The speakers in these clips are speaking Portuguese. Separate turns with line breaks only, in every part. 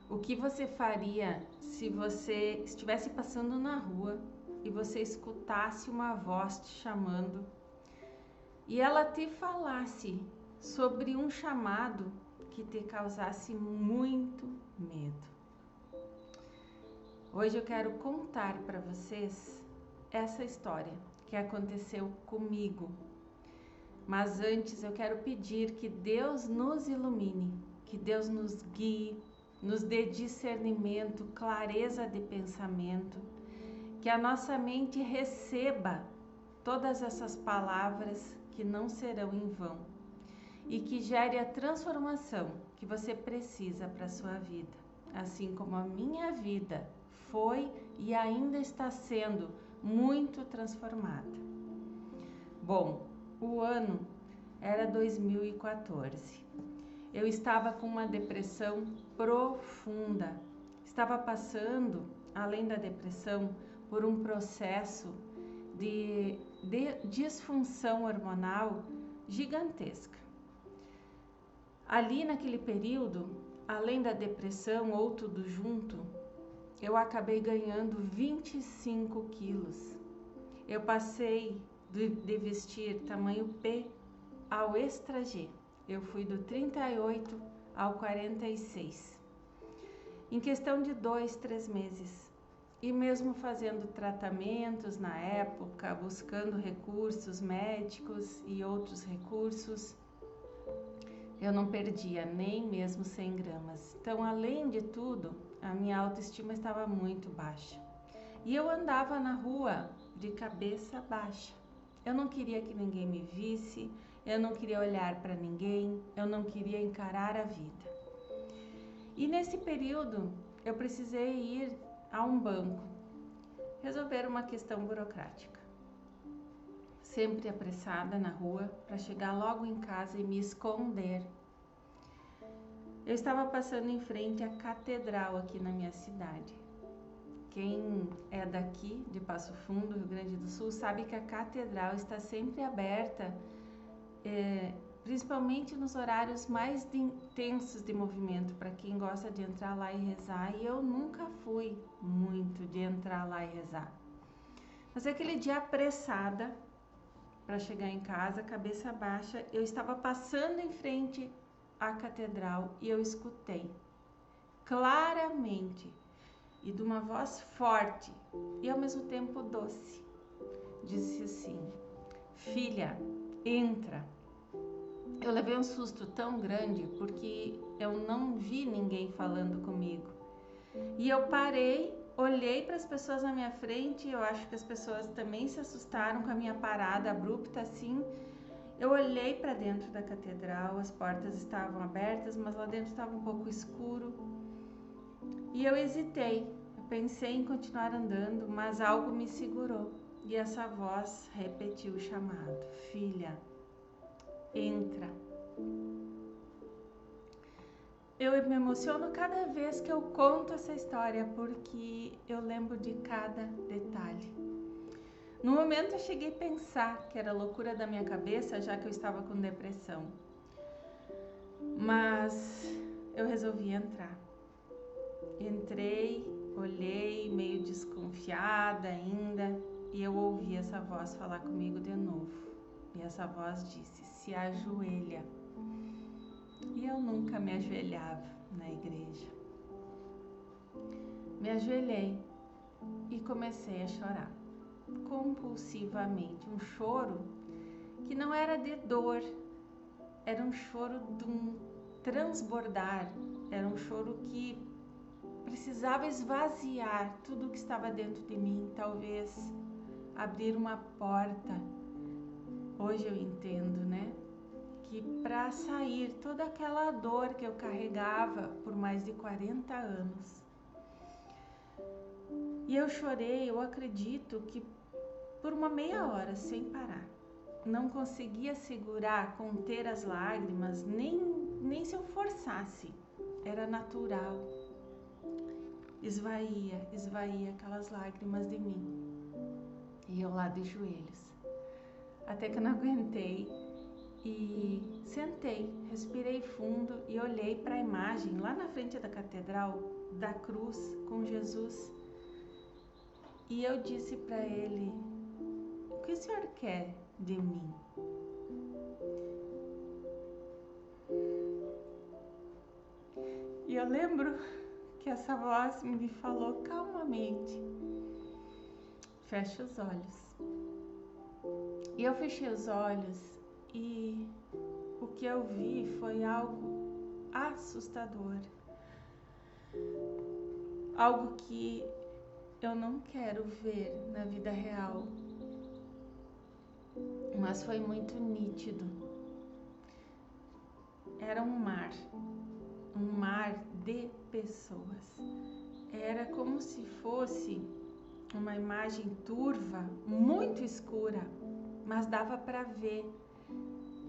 O que você faria se você estivesse passando na rua e você escutasse uma voz te chamando e ela te falasse sobre um chamado que te causasse muito medo? Hoje eu quero contar para vocês essa história que aconteceu comigo. Mas antes eu quero pedir que Deus nos ilumine, que Deus nos guie, nos dê discernimento, clareza de pensamento, que a nossa mente receba todas essas palavras que não serão em vão e que gere a transformação que você precisa para a sua vida, assim como a minha vida foi e ainda está sendo muito transformada. Bom, o ano era 2014. Eu estava com uma depressão profunda. Estava passando, além da depressão, por um processo de disfunção hormonal gigantesca. Ali naquele período, além da depressão ou tudo junto, eu acabei ganhando 25 quilos. Eu passei de vestir tamanho P ao extra G. Eu fui do 38 ao 46. Em questão de 2, 3 meses. E mesmo fazendo tratamentos na época, buscando recursos médicos e outros recursos, eu não perdia nem mesmo 100 gramas. Então, além de tudo, a minha autoestima estava muito baixa. E eu andava na rua de cabeça baixa. Eu não queria que ninguém me visse, eu não queria olhar para ninguém, eu não queria encarar a vida. E nesse período, eu precisei ir a um banco, resolver uma questão burocrática. Sempre apressada na rua para chegar logo em casa e me esconder. Eu estava passando em frente à catedral aqui na minha cidade. Quem é daqui, de Passo Fundo, Rio Grande do Sul, sabe que a catedral está sempre aberta, principalmente nos horários mais intensos de movimento, para quem gosta de entrar lá e rezar. E eu nunca fui muito de entrar lá e rezar. Mas aquele dia apressada para chegar em casa, cabeça baixa, eu estava passando em frente à catedral e eu escutei claramente e de uma voz forte e ao mesmo tempo doce, disse assim: filha, entra. Eu levei um susto tão grande porque eu não vi ninguém falando comigo. E eu parei, olhei para as pessoas na minha frente, eu acho que as pessoas também se assustaram com a minha parada abrupta assim. Eu olhei para dentro da catedral, as portas estavam abertas, mas lá dentro estava um pouco escuro. E eu hesitei, eu pensei em continuar andando, mas algo me segurou. E essa voz repetiu o chamado: filha, entra. Eu me emociono cada vez que eu conto essa história, porque eu lembro de cada detalhe. No momento eu cheguei a pensar que era loucura da minha cabeça, já que eu estava com depressão. Mas eu resolvi entrar. Entrei, olhei, meio desconfiada ainda, e eu ouvi essa voz falar comigo de novo. E essa voz disse: se ajoelha. E eu nunca me ajoelhava na igreja. Me ajoelhei e comecei a chorar, compulsivamente. Um choro que não era de dor, era um choro de um transbordar, era um choro que precisava esvaziar tudo que estava dentro de mim, talvez abrir uma porta. Hoje eu entendo, né? Que para sair toda aquela dor que eu carregava por mais de 40 anos. E eu chorei, eu acredito que por uma meia hora sem parar. Não conseguia segurar, conter as lágrimas, nem se eu forçasse. Era natural. Esvaía aquelas lágrimas de mim. E eu lá de joelhos. Até que eu não aguentei e sentei, respirei fundo e olhei para a imagem lá na frente da catedral, da cruz com Jesus. E eu disse para ele: o que o senhor quer de mim? E eu lembro que essa voz me falou calmamente: feche os olhos. E eu fechei os olhos e o que eu vi foi algo assustador. Algo que eu não quero ver na vida real. Mas foi muito nítido. Era um mar de pessoas. Era como se fosse uma imagem turva, muito escura, mas dava para ver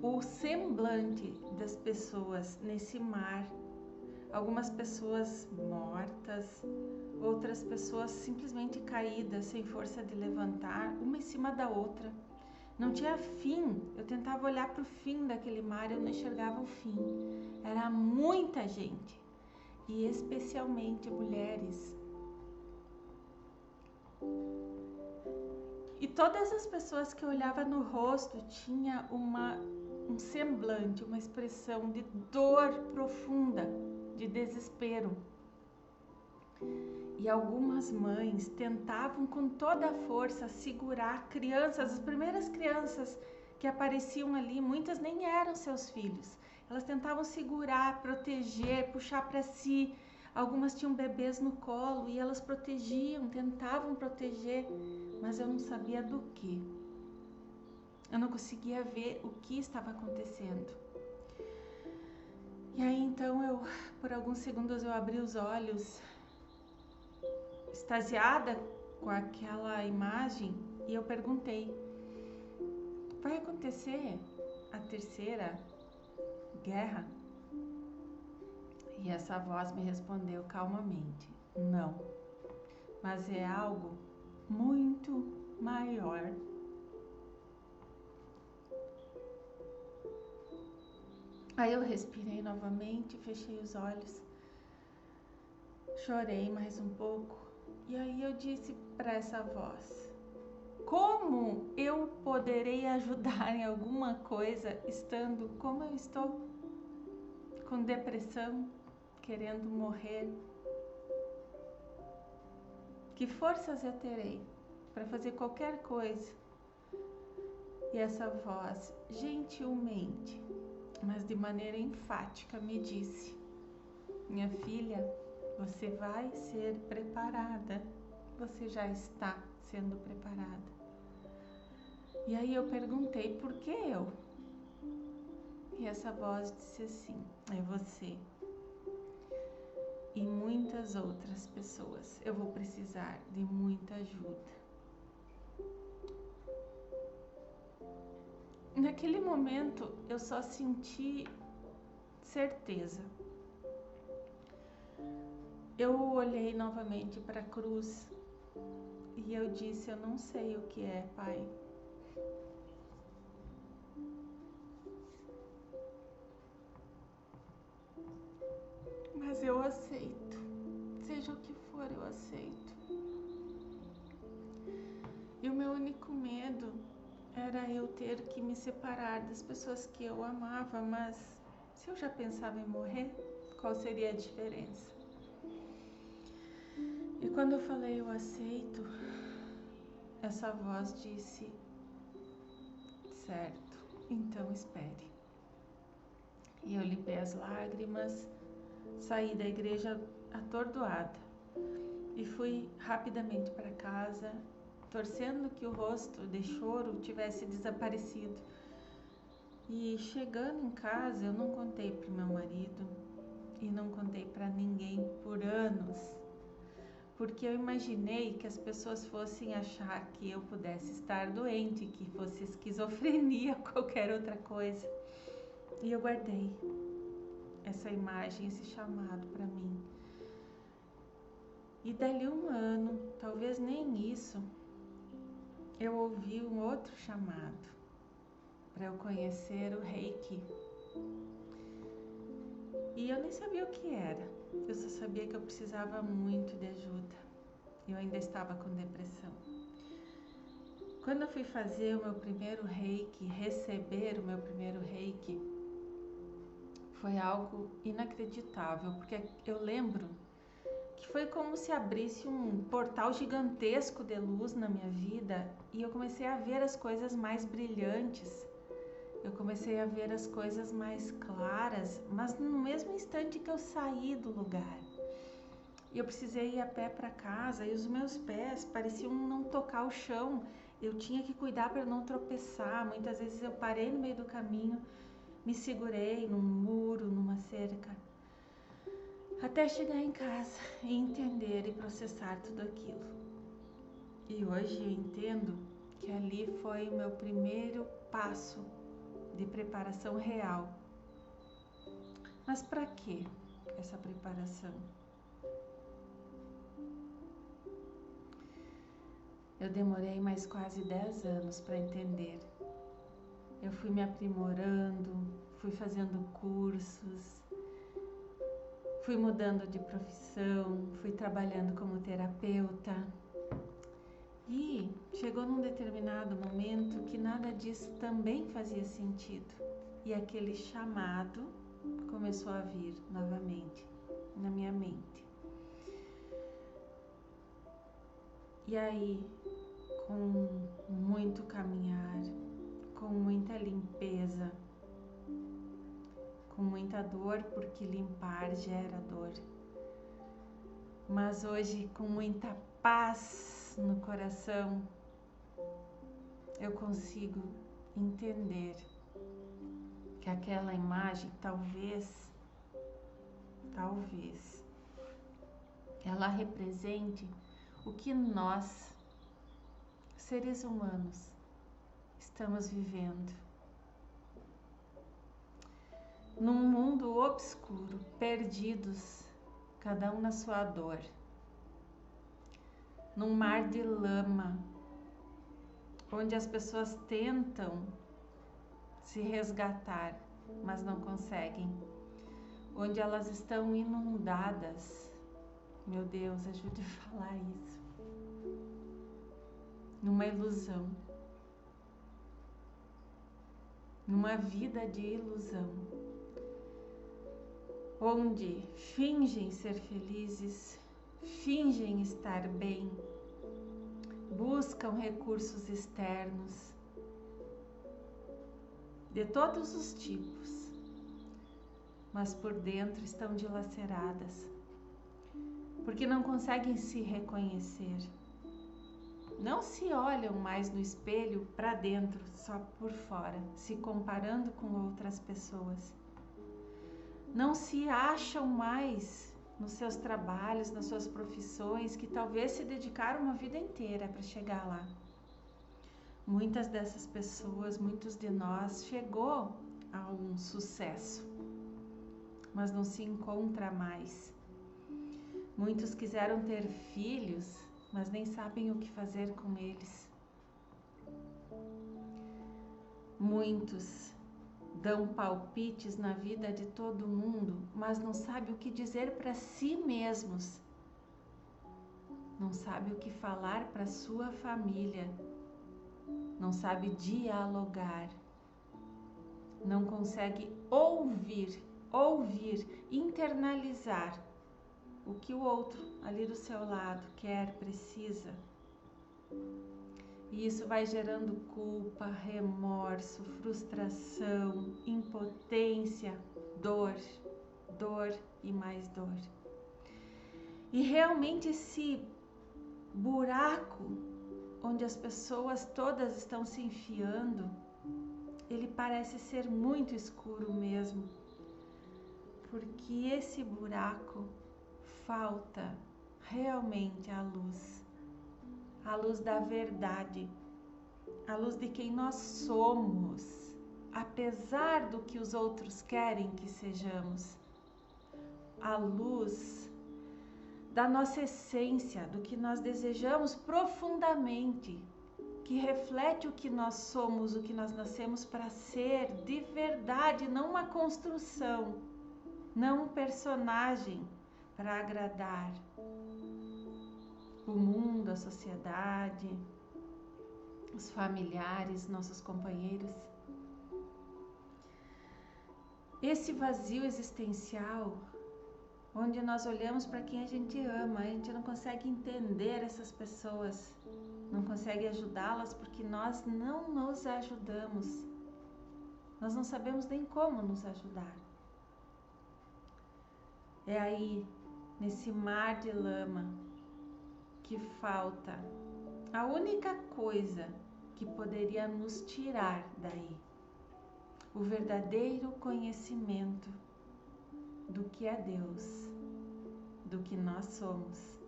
o semblante das pessoas nesse mar. Algumas pessoas mortas, outras pessoas simplesmente caídas, sem força de levantar, uma em cima da outra. Não tinha fim. Eu tentava olhar para o fim daquele mar, eu não enxergava o fim. Era muita gente, e especialmente mulheres. E todas as pessoas que eu olhava no rosto tinha um semblante, uma expressão de dor profunda, de desespero. E algumas mães tentavam com toda a força segurar crianças, as primeiras crianças que apareciam ali, muitas nem eram seus filhos. Elas tentavam segurar, proteger, puxar para si. Algumas tinham bebês no colo e elas protegiam, tentavam proteger, mas eu não sabia do que. Eu não conseguia ver o que estava acontecendo. E aí então por alguns segundos eu abri os olhos, extasiada com aquela imagem, e eu perguntei: vai acontecer a terceira guerra? E essa voz me respondeu calmamente: não, mas é algo muito maior. Aí eu respirei novamente, fechei os olhos, chorei mais um pouco, e aí eu disse para essa voz: como eu poderei ajudar em alguma coisa estando como eu estou? Com depressão, querendo morrer? Que forças eu terei para fazer qualquer coisa? E essa voz, gentilmente, mas de maneira enfática, me disse: minha filha, você vai ser preparada. Você já está sendo preparada. E aí eu perguntei: por que eu? E essa voz disse assim: é você e muitas outras pessoas. Eu vou precisar de muita ajuda. Naquele momento eu só senti certeza. Eu olhei novamente para a cruz e eu disse: eu não sei o que é, Pai. Mas eu aceito. Seja o que for, eu aceito. E o meu único medo era eu ter que me separar das pessoas que eu amava, mas se eu já pensava em morrer, qual seria a diferença? E quando eu falei eu aceito, essa voz disse: certo, então espere. E eu limpei as lágrimas, saí da igreja atordoada e fui rapidamente para casa, torcendo que o rosto de choro tivesse desaparecido. E chegando em casa, eu não contei para o meu marido e não contei para ninguém por anos, porque eu imaginei que as pessoas fossem achar que eu pudesse estar doente, que fosse esquizofrenia ou qualquer outra coisa. E eu guardei essa imagem, esse chamado para mim. E dali um ano, talvez nem isso, eu ouvi um outro chamado. para eu conhecer o Reiki. E eu nem sabia o que era. Eu só sabia que eu precisava muito de ajuda. Eu ainda estava com depressão. Quando eu fui fazer o meu primeiro Reiki, receber o meu primeiro Reiki, foi algo inacreditável, porque eu lembro que foi como se abrisse um portal gigantesco de luz na minha vida e eu comecei a ver as coisas mais brilhantes. Eu comecei a ver as coisas mais claras, mas no mesmo instante que eu saí do lugar. Eu precisei ir a pé para casa e os meus pés pareciam não tocar o chão. Eu tinha que cuidar para não tropeçar. Muitas vezes eu parei no meio do caminho, me segurei num muro, numa cerca, até chegar em casa e entender e processar tudo aquilo. E hoje eu entendo que ali foi o meu primeiro passo de preparação real. Mas para que essa preparação? Eu demorei mais quase 10 anos para entender. Eu fui me aprimorando, fui fazendo cursos, fui mudando de profissão, fui trabalhando como terapeuta. E chegou num determinado momento que nada disso também fazia sentido. E aquele chamado começou a vir novamente na minha mente. E aí, com muito caminhar, com muita limpeza, com muita dor, porque limpar gera dor, mas hoje com muita paz no coração, eu consigo entender que aquela imagem talvez ela represente o que nós, seres humanos, estamos vivendo. Num mundo obscuro, perdidos, cada um na sua dor. Num mar de lama, onde as pessoas tentam se resgatar, mas não conseguem. Onde elas estão inundadas. Meu Deus, ajude a falar isso. Numa ilusão. Numa vida de ilusão. Onde fingem ser felizes, fingem estar bem, buscam recursos externos de todos os tipos, mas por dentro estão dilaceradas, porque não conseguem se reconhecer. Não se olham mais no espelho para dentro, só por fora, se comparando com outras pessoas. Não se acham mais nos seus trabalhos, nas suas profissões, que talvez se dedicaram uma vida inteira para chegar lá. Muitas dessas pessoas, muitos de nós, chegou a um sucesso, mas não se encontra mais. Muitos quiseram ter filhos, mas nem sabem o que fazer com eles. Muitos dão palpites na vida de todo mundo, mas não sabem o que dizer para si mesmos. Não sabe o que falar para sua família. Não sabe dialogar. Não consegue ouvir, internalizar o que o outro ali do seu lado quer, precisa. E isso vai gerando culpa, remorso, frustração, impotência, dor e mais dor. E realmente esse buraco onde as pessoas todas estão se enfiando, ele parece ser muito escuro mesmo, porque esse buraco falta realmente a luz da verdade, a luz de quem nós somos, apesar do que os outros querem que sejamos, a luz da nossa essência, do que nós desejamos profundamente, que reflete o que nós somos, o que nós nascemos para ser de verdade, não uma construção, não um personagem para agradar o mundo, a sociedade, os familiares, nossos companheiros. Esse vazio existencial, onde nós olhamos para quem a gente ama, a gente não consegue entender essas pessoas, não consegue ajudá-las porque nós não nos ajudamos. Nós não sabemos nem como nos ajudar. É aí, nesse mar de lama, que falta a única coisa que poderia nos tirar daí. O verdadeiro conhecimento do que é Deus, do que nós somos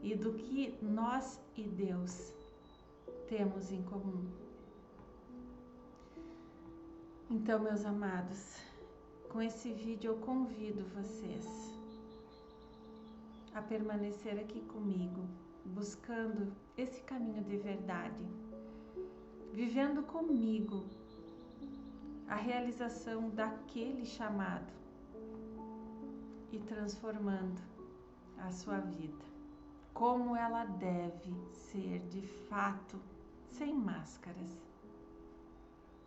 e do que nós e Deus temos em comum. Então, meus amados, com esse vídeo eu convido vocês a permanecer aqui comigo, buscando esse caminho de verdade, vivendo comigo a realização daquele chamado e transformando a sua vida, como ela deve ser de fato, sem máscaras,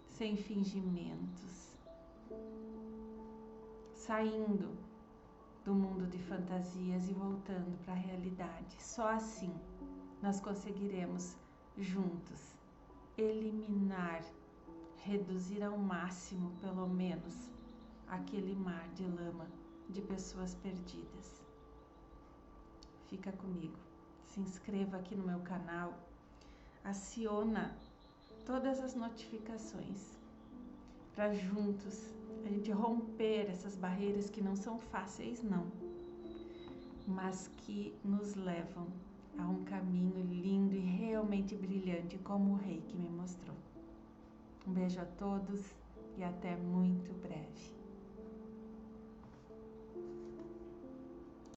sem fingimentos, saindo do mundo de fantasias e voltando para a realidade. Só assim nós conseguiremos juntos eliminar, reduzir ao máximo, pelo menos, aquele mar de lama de pessoas perdidas. Fica comigo, se inscreva aqui no meu canal, aciona todas as notificações para juntos a gente romper essas barreiras que não são fáceis não, mas que nos levam a um caminho lindo e realmente brilhante, como o Reiki me mostrou. Um beijo a todos e até muito breve.